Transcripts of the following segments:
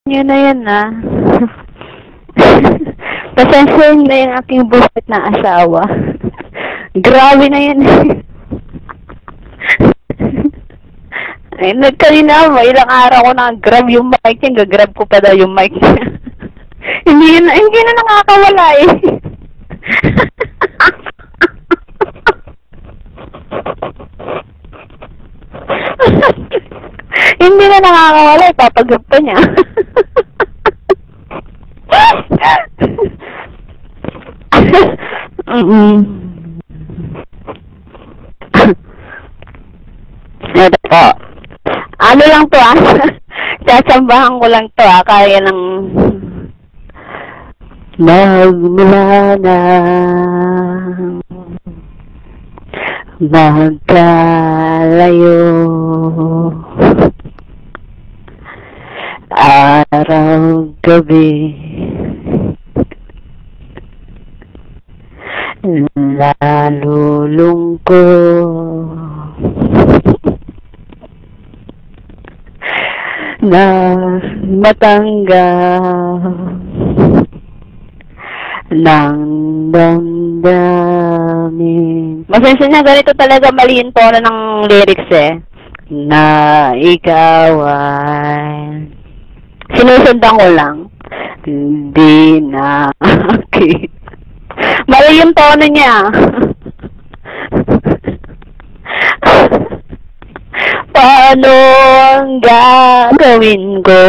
nyo na yan, ah. Pasensyahin na yung aking buset na asawa. Grabe na yan. Ay, kanina mo, ilang araw ko na-grab yung mic niya, gagrab ko pa daw yung mic niya. hindi na nakakawala eh. Hindi na nakakawala, ipapagrab pa niya. Ito po. Ano lang to ah. Sasambahan ko lang to ah. Kaya ng magmula na magkalayo araw gabi nalulungkot na matanggap ng damdamin. Masensya na, ganito talaga mali yung tono ng lyrics eh. Na ikaw ay sinusundan ko lang. Hindi na akin. Mali yung tono niya. Paano ang gagawin ko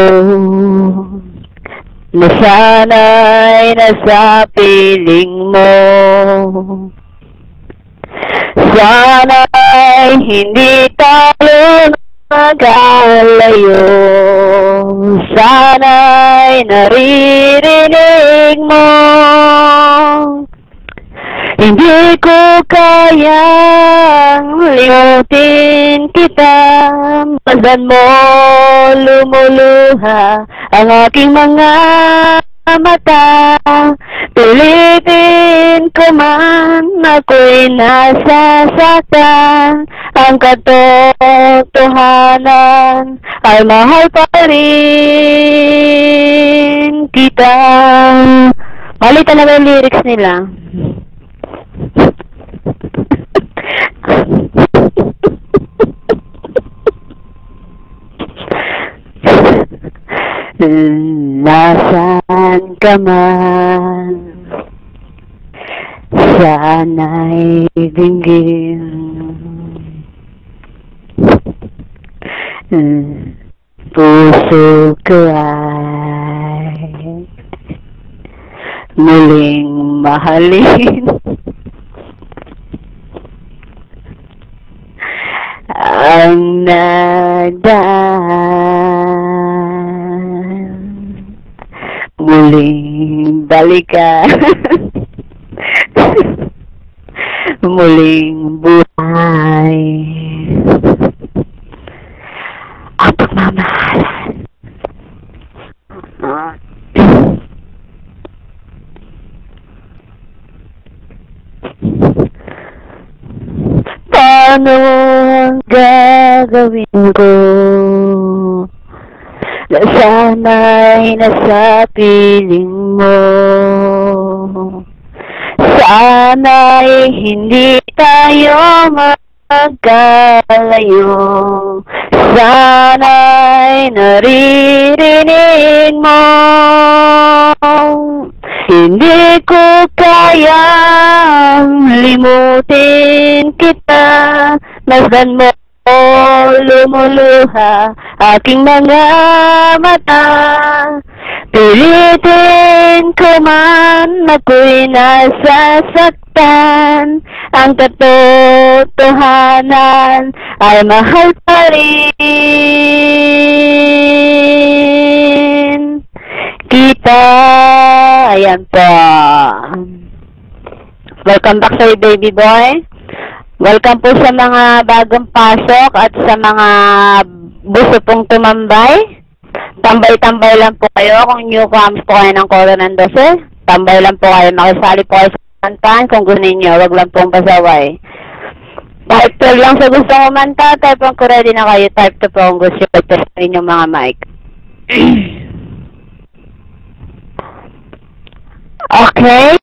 na sana'y nasa piling mo? Sana'y hindi tayo magalayo. Sana'y naririnig mo. Hindi ko kayang limutin kita. Masdan mo lumuluha ang aking mga mata. Pilitin ko man ako'y nasasaktan. Ang katotohanan ay mahal pa rin kita. Mali talaga yung lyrics nila. Nasaan ka man, sana'y dinggin. Puso ko ay muling mahalin. Ang nagdaan muling balikan. Muling buhay ang pagmamahalan. Paano ang gagawin ko na sana'y nasa piling mo? Sana'y hindi tayo magkalayo. Sana'y naririnig mo. Hindi ko kayang limutin kita. Masdan mo lumuluha aking mga mata. Pilitin ko man ako'y nasasaktan. Ang katotohanan ay mahal pa rin kita. Ayan po. Welcome back sa baby boy. Welcome po sa mga bagong pasok at sa mga gusto pong tumambay. Tambay-tambay lang po kayo kung newcomers po kayo ng Coro ng 12. Tambay lang po kayo. Makisali po kayo sa kantahan kung gusto ninyo. Wag lang pong pasaway. Type 12 lang sa gusto kumanta. Type 1 ko ready na kayo. Type 2 po kung gusto nyo. Test yung mga mic. Okay?